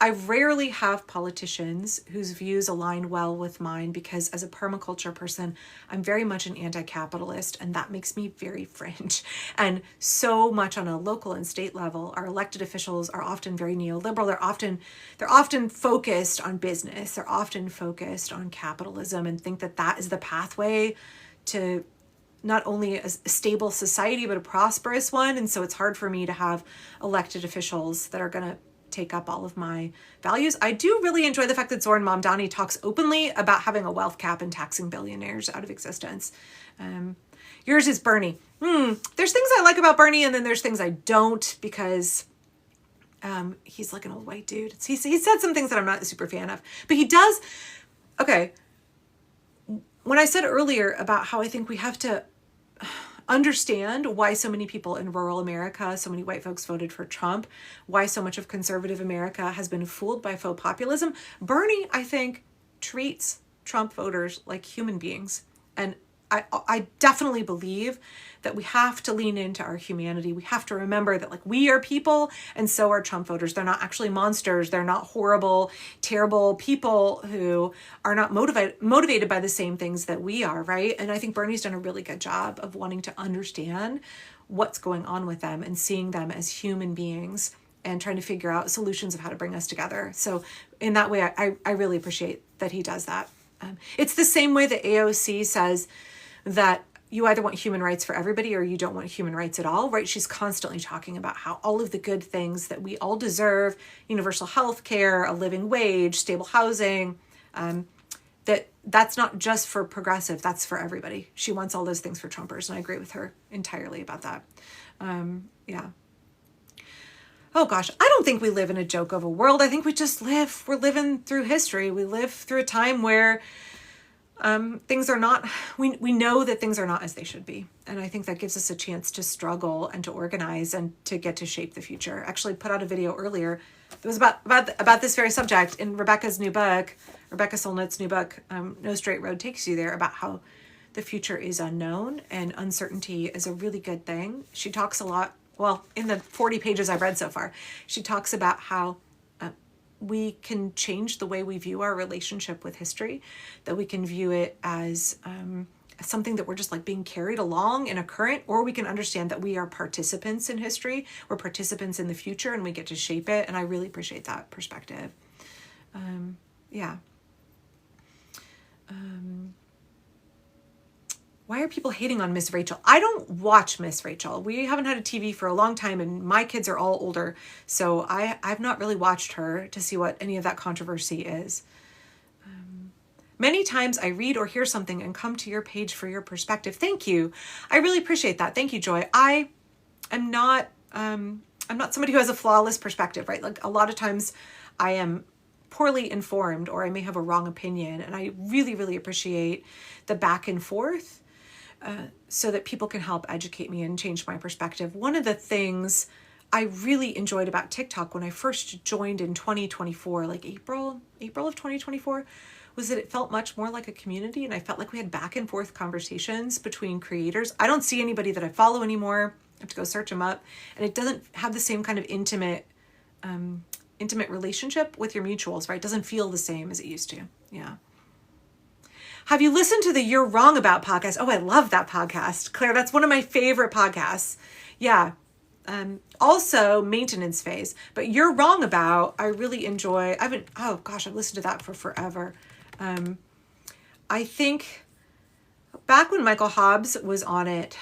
rarely have politicians whose views align well with mine, because as a permaculture person, I'm very much an anti-capitalist, and that makes me very fringe. And so much on a local and state level, our elected officials are often very neoliberal. They're often focused on business. They're often focused on capitalism, and think that that is the pathway to not only a stable society, but a prosperous one. And so it's hard for me to have elected officials that are going to take up all of my values. I do really enjoy the fact that Zoran Mamdani talks openly about having a wealth cap and taxing billionaires out of existence. Yours is Bernie. There's things I like about Bernie, and then there's things I don't, because he's like an old white dude. He said some things that I'm not a super fan of, but he does. Okay. When I said earlier about how I think we have to understand why so many people in rural America, so many white folks voted for Trump, why so much of conservative America has been fooled by faux populism, Bernie, I think, treats Trump voters like human beings. And I definitely believe that we have to lean into our humanity. We have to remember that like we are people and so are Trump voters. They're not actually monsters. They're not horrible, terrible people who are not motivated by the same things that we are, right? And I think Bernie's done a really good job of wanting to understand what's going on with them and seeing them as human beings and trying to figure out solutions of how to bring us together. So in that way, I really appreciate that he does that. It's the same way that AOC says that you either want human rights for everybody or you don't want human rights at all, right? She's constantly talking about how all of the good things that we all deserve, universal health care, a living wage, stable housing, that's not just for progressive, that's for everybody. She wants all those things for Trumpers, and I agree with her entirely about that. Yeah. Oh gosh, I don't think we live in a joke of a world. I think we just we're living through history. We live through a time where things are not, we know that things are not as they should be. And I think that gives us a chance to struggle and to organize and to get to shape the future. I actually put out a video earlier that was about this very subject in Rebecca Solnit's new book, No Straight Road Takes You There, about how the future is unknown and uncertainty is a really good thing. She talks a lot, well, in the 40 pages I've read so far, she talks about how we can change the way we view our relationship with history, that we can view it as something that we're just like being carried along in a current, or we can understand that we are participants in history, we're participants in the future, and we get to shape it. And I really appreciate that perspective. Yeah. Why are people hating on Miss Rachel? I don't watch Miss Rachel. We haven't had a TV for a long time and my kids are all older. So I've not really watched her to see what any of that controversy is. Many times I read or hear something and come to your page for your perspective. Thank you. I really appreciate that. Thank you, Joy. I'm not somebody who has a flawless perspective, right? Like a lot of times I am poorly informed or I may have a wrong opinion. And I really, really appreciate the back and forth. So that people can help educate me and change my perspective. One of the things I really enjoyed about TikTok when I first joined in 2024, like April of 2024, was that it felt much more like a community, and I felt like we had back and forth conversations between creators. I don't see anybody that I follow anymore. I have to go search them up, and it doesn't have the same kind of intimate relationship with your mutuals, right? It doesn't feel the same as it used to. Yeah. Have you listened to the You're Wrong About podcast? Oh, I love that podcast. Claire, that's one of my favorite podcasts. Yeah. Also Maintenance Phase, but You're Wrong About, I really enjoy. I've listened to that for forever. I think back when Michael Hobbs was on it,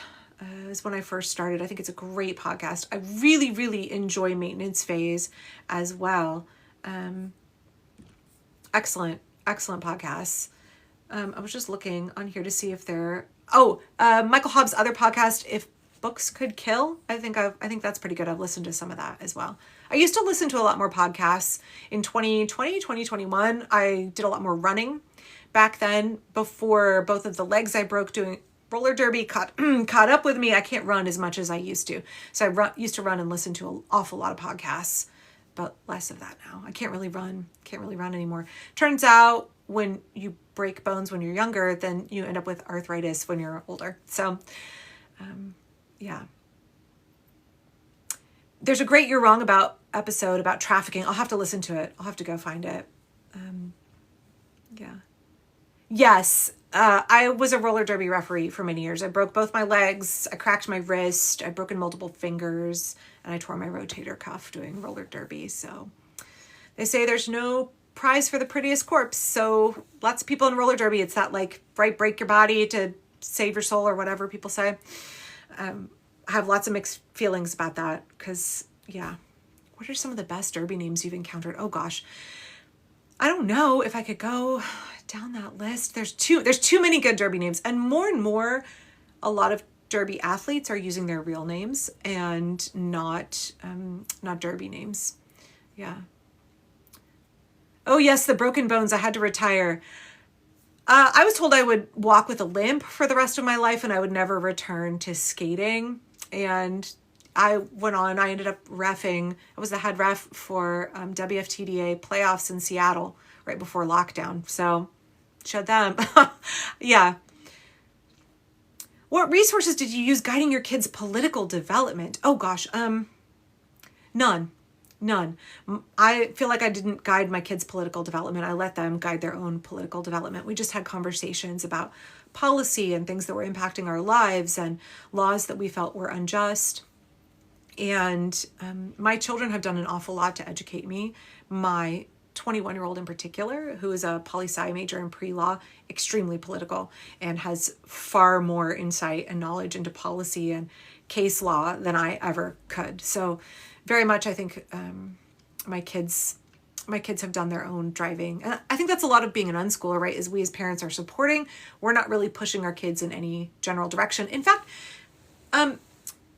is when I first started. I think it's a great podcast. I really, really enjoy Maintenance Phase as well. Excellent podcasts. I was just looking on here to see if Michael Hobbs' other podcast, If Books Could Kill. I think that's pretty good. I've listened to some of that as well. I used to listen to a lot more podcasts in 2020, 2021. I did a lot more running back then before both of the legs I broke doing roller derby caught up with me. I can't run as much as I used to. So I used to run and listen to an awful lot of podcasts, but less of that now. I can't really run anymore. Turns out when you break bones when you're younger, then you end up with arthritis when you're older. So, yeah. There's a great You're Wrong About episode about trafficking. I'll have to listen to it. I'll have to go find it. Yeah. Yes. I was a roller derby referee for many years. I broke both my legs. I cracked my wrist. I've broken multiple fingers, and I tore my rotator cuff doing roller derby. So they say there's no prize for the prettiest corpse. So lots of people in roller derby, it's that like, right, break your body to save your soul or whatever people say. I have lots of mixed feelings about that because, yeah. What are some of the best derby names you've encountered? Oh gosh. I don't know if I could go down that list. There's too many good derby names, and more, a lot of derby athletes are using their real names and not derby names. Yeah. Oh yes, the broken bones. I had to retire. I was told I would walk with a limp for the rest of my life and I would never return to skating. And I went on, I ended up reffing. I was the head ref for WFTDA playoffs in Seattle right before lockdown. So Show them. Yeah. What resources did you use guiding your kids' political development? Oh gosh, none. I feel like I didn't guide my kids' political development. I let them guide their own political development. We just had conversations about policy and things that were impacting our lives and laws that we felt were unjust. And my children have done an awful lot to educate me. My 21-year-old in particular, who is a poli-sci major in pre-law, extremely political and has far more insight and knowledge into policy and case law than I ever could. So very much, I think my kids have done their own driving. And I think that's a lot of being an unschooler, right? Is we as parents are supporting. We're not really pushing our kids in any general direction. In fact,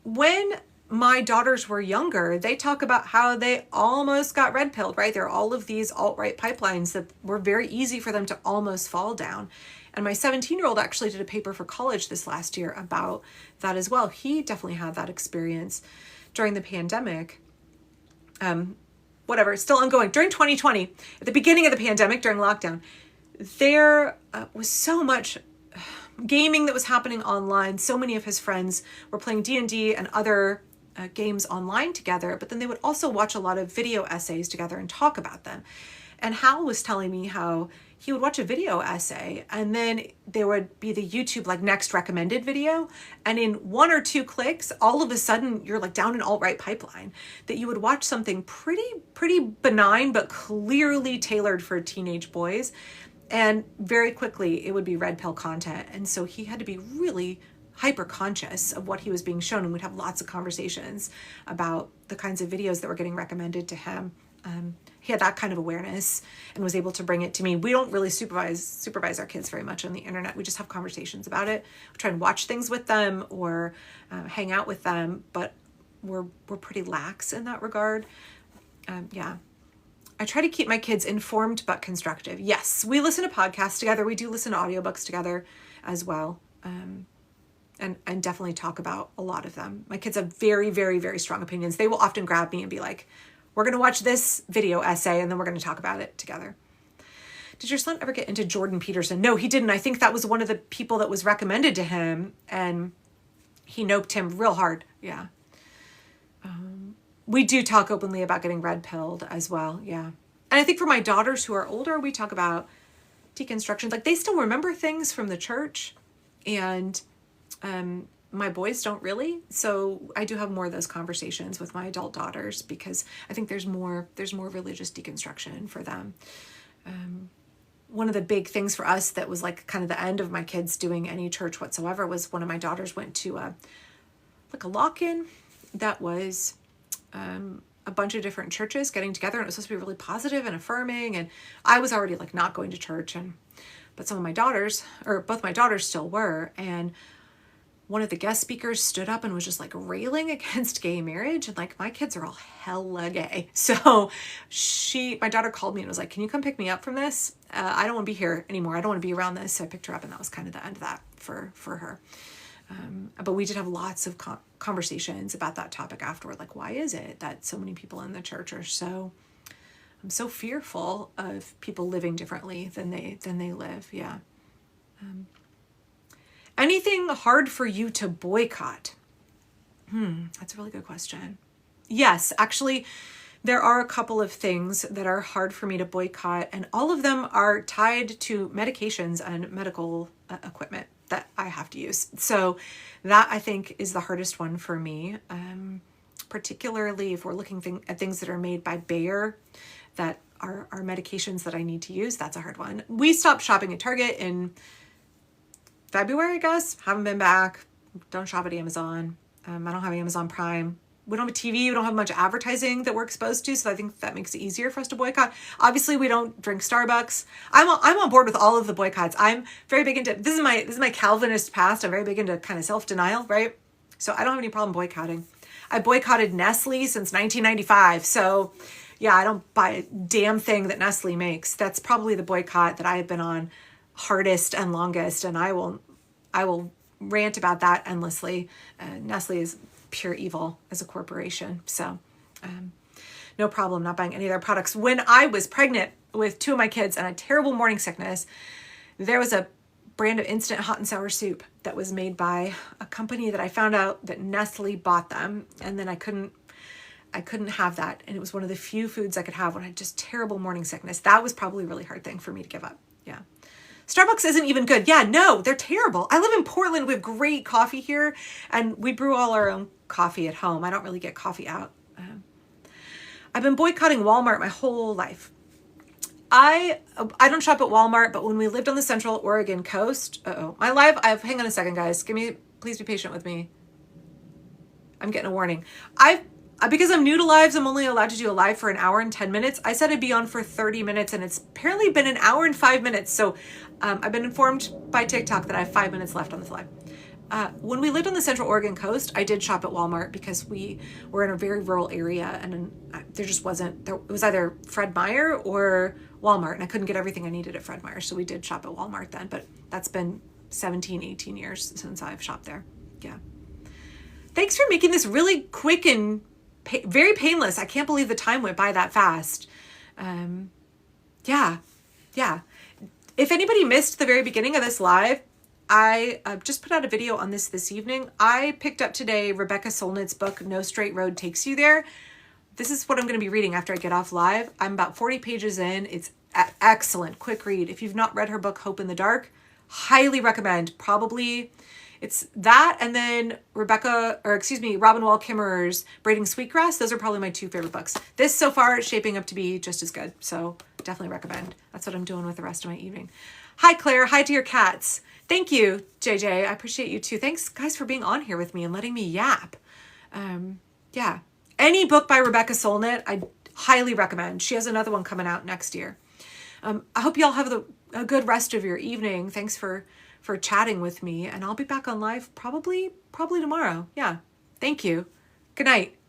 when my daughters were younger, they talk about how they almost got red pilled, right? There are all of these alt-right pipelines that were very easy for them to almost fall down. And my 17-year-old actually did a paper for college this last year about that as well. He definitely had that experience during the pandemic. Whatever, it's still ongoing. During 2020, at the beginning of the pandemic, during lockdown, there was so much gaming that was happening online. So many of his friends were playing D&D and other games online together, but then they would also watch a lot of video essays together and talk about them. And Hal was telling me how he would watch a video essay and then there would be the YouTube like next recommended video. And in 1 or 2 clicks, all of a sudden you're like down an alt-right pipeline that you would watch something pretty benign, but clearly tailored for teenage boys. And very quickly it would be red pill content. And so he had to be really hyper conscious of what he was being shown. And we'd have lots of conversations about the kinds of videos that were getting recommended to him. He had that kind of awareness and was able to bring it to me. We don't really supervise our kids very much on the internet. We just have conversations about it. We try and watch things with them or hang out with them, but we're pretty lax in that regard. Yeah. I try to keep my kids informed but constructive. Yes, we listen to podcasts together. We do listen to audiobooks together as well. And definitely talk about a lot of them. My kids have very, very, very strong opinions. They will often grab me and be like, we're going to watch this video essay and then we're going to talk about it together. Did your son ever get into Jordan Peterson? No, he didn't. I think that was one of the people that was recommended to him and he noped him real hard. Yeah. We do talk openly about getting red pilled as well. Yeah. And I think for my daughters who are older, we talk about deconstruction. Like they still remember things from the church and my boys don't really. So I do have more of those conversations with my adult daughters because I think there's more religious deconstruction for them. One of the big things for us that was like kind of the end of my kids doing any church whatsoever was one of my daughters went to a lock-in that was a bunch of different churches getting together, and it was supposed to be really positive and affirming. And I was already like not going to church, but some of my daughters, or both my daughters still were, and one of the guest speakers stood up and was just like railing against gay marriage. And like, my kids are all hella gay. So my daughter called me and was like, can you come pick me up from this? I don't want to be here anymore. I don't want to be around this. So I picked her up and that was kind of the end of that for her. But we did have lots of conversations about that topic afterward. Like, why is it that so many people in the church are so fearful of people living differently than they live? Yeah. Anything hard for you to boycott? That's a really good question. Yes, actually, there are a couple of things that are hard for me to boycott, and all of them are tied to medications and medical equipment that I have to use. So that I think is the hardest one for me, particularly if we're looking at things that are made by Bayer that are medications that I need to use. That's a hard one. We stopped shopping at Target in February, I guess. Haven't been back. Don't shop at Amazon. I don't have Amazon Prime. We don't have a TV. We don't have much advertising that we're exposed to. So I think that makes it easier for us to boycott. Obviously, we don't drink Starbucks. I'm on board with all of the boycotts. I'm very big into, this is my Calvinist past. I'm very big into kind of self-denial, right? So I don't have any problem boycotting. I boycotted Nestle since 1995. So yeah, I don't buy a damn thing that Nestle makes. That's probably the boycott that I have been on hardest and longest, and I will rant about that endlessly. Nestle is pure evil as a corporation, so no problem not buying any of their products. When I was pregnant with 2 of my kids and had terrible morning sickness, There was a brand of instant hot and sour soup that was made by a company that I found out that Nestle bought them, and then I couldn't have that. And it was one of the few foods I could have when I had just terrible morning sickness. That was probably a really hard thing for me to give up. Yeah. Starbucks isn't even good. Yeah, no, they're terrible. I live in Portland. We have great coffee here, and we brew all our own coffee at home. I don't really get coffee out. I've been boycotting Walmart my whole life. I don't shop at Walmart, but when we lived on the Central Oregon coast, hang on a second, guys. Please be patient with me. I'm getting a warning. Because I'm new to lives, I'm only allowed to do a live for an hour and 10 minutes. I said I'd be on for 30 minutes, and it's apparently been an hour and 5 minutes. So I've been informed by TikTok that I have 5 minutes left on this live. When we lived on the Central Oregon coast, I did shop at Walmart because we were in a very rural area, and there just wasn't, it was either Fred Meyer or Walmart, and I couldn't get everything I needed at Fred Meyer. So we did shop at Walmart then, but that's been 17, 18 years since I've shopped there. Yeah. Thanks for making this really quick and very painless. I can't believe the time went by that fast. Yeah. If anybody missed the very beginning of this live, I just put out a video on this evening. I picked up today Rebecca Solnit's book, No Straight Road Takes You There. This is what I'm going to be reading after I get off live. I'm about 40 pages in. It's excellent, quick read. If you've not read her book, Hope in the Dark, highly recommend. Probably it's that, and then Robin Wall Kimmerer's Braiding Sweetgrass. Those are probably my two favorite books. This so far is shaping up to be just as good. So definitely recommend. That's what I'm doing with the rest of my evening. Hi, Claire. Hi to your cats. Thank you, JJ. I appreciate you too. Thanks, guys, for being on here with me and letting me yap. Yeah. Any book by Rebecca Solnit, I highly recommend. She has another one coming out next year. I hope you all have a good rest of your evening. Thanks for chatting with me, and I'll be back on live probably tomorrow. Yeah. Thank you. Good night.